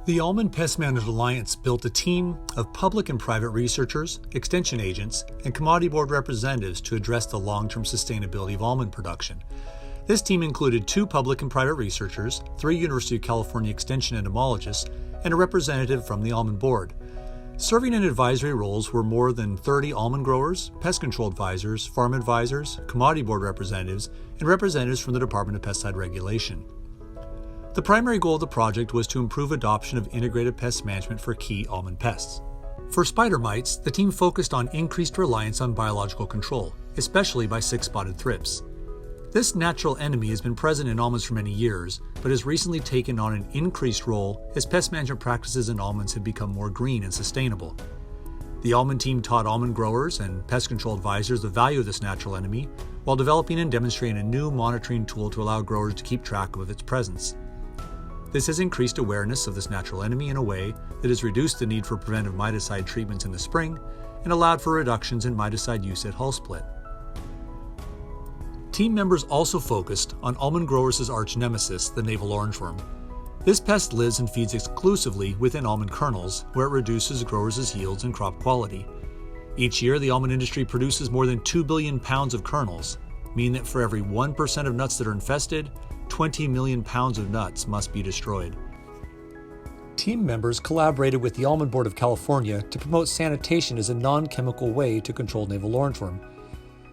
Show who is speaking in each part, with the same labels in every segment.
Speaker 1: The Almond Pest Management Alliance built a team of public and private researchers, extension agents, and commodity board representatives to address the long-term sustainability of almond production. This team included 2 public and private researchers, 3 University of California extension entomologists, and a representative from the almond board. Serving in advisory roles were more than 30 almond growers, pest control advisors, farm advisors, commodity board representatives, and representatives from the Department of Pesticide Regulation. The primary goal of the project was to improve adoption of integrated pest management for key almond pests. For spider mites, the team focused on increased reliance on biological control, especially by 6-spotted thrips. This natural enemy has been present in almonds for many years, but has recently taken on an increased role as pest management practices in almonds have become more green and sustainable. The almond team taught almond growers and pest control advisors the value of this natural enemy, while developing and demonstrating a new monitoring tool to allow growers to keep track of its presence. This has increased awareness of this natural enemy in a way that has reduced the need for preventive miticide treatments in the spring and allowed for reductions in miticide use at hull split. Team members also focused on almond growers' arch nemesis, the navel orangeworm. This pest lives and feeds exclusively within almond kernels, where it reduces growers' yields and crop quality. Each year, the almond industry produces more than 2 billion pounds of kernels, meaning that for every 1% of nuts that are infested, 20 million pounds of nuts must be destroyed. Team members collaborated with the Almond Board of California to promote sanitation as a non-chemical way to control navel orangeworm.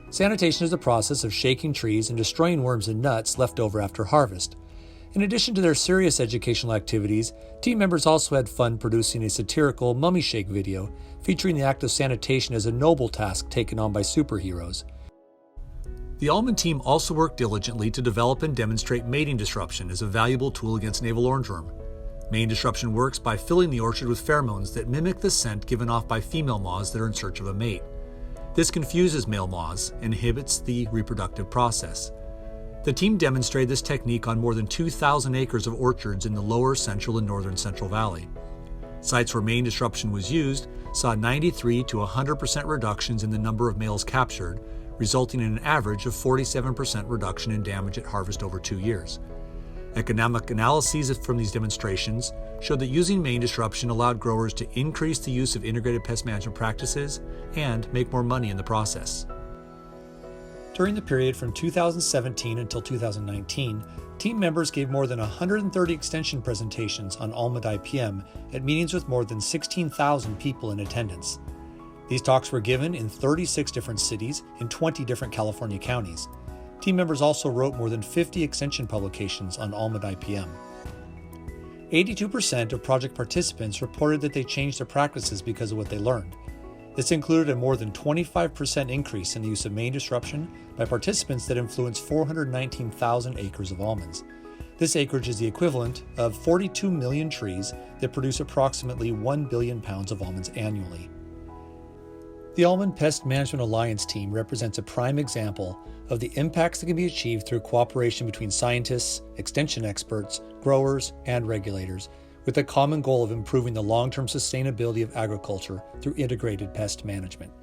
Speaker 1: Sanitation is the process of shaking trees and destroying worms and nuts left over after harvest. In addition to their serious educational activities, team members also had fun producing a satirical mummy shake video featuring the act of sanitation as a noble task taken on by superheroes. The almond team also worked diligently to develop and demonstrate mating disruption as a valuable tool against navel orangeworm. Mating disruption works by filling the orchard with pheromones that mimic the scent given off by female moths that are in search of a mate. This confuses male moths and inhibits the reproductive process. The team demonstrated this technique on more than 2,000 acres of orchards in the lower Central and Northern Central Valley. Sites where mating disruption was used saw 93 to 100% reductions in the number of males captured, resulting in an average of 47% reduction in damage at harvest over 2 years. Economic analyses from these demonstrations showed that using mating disruption allowed growers to increase the use of integrated pest management practices and make more money in the process. During the period from 2017 until 2019, team members gave more than 130 extension presentations on almond IPM at meetings with more than 16,000 people in attendance. These talks were given in 36 different cities in 20 different California counties. Team members also wrote more than 50 extension publications on almond IPM. 82% of project participants reported that they changed their practices because of what they learned. This included a more than 25% increase in the use of mating disruption by participants that influenced 419,000 acres of almonds. This acreage is the equivalent of 42 million trees that produce approximately 1 billion pounds of almonds annually. The Almond Pest Management Alliance team represents a prime example of the impacts that can be achieved through cooperation between scientists, extension experts, growers, and regulators, with the common goal of improving the long-term sustainability of agriculture through integrated pest management.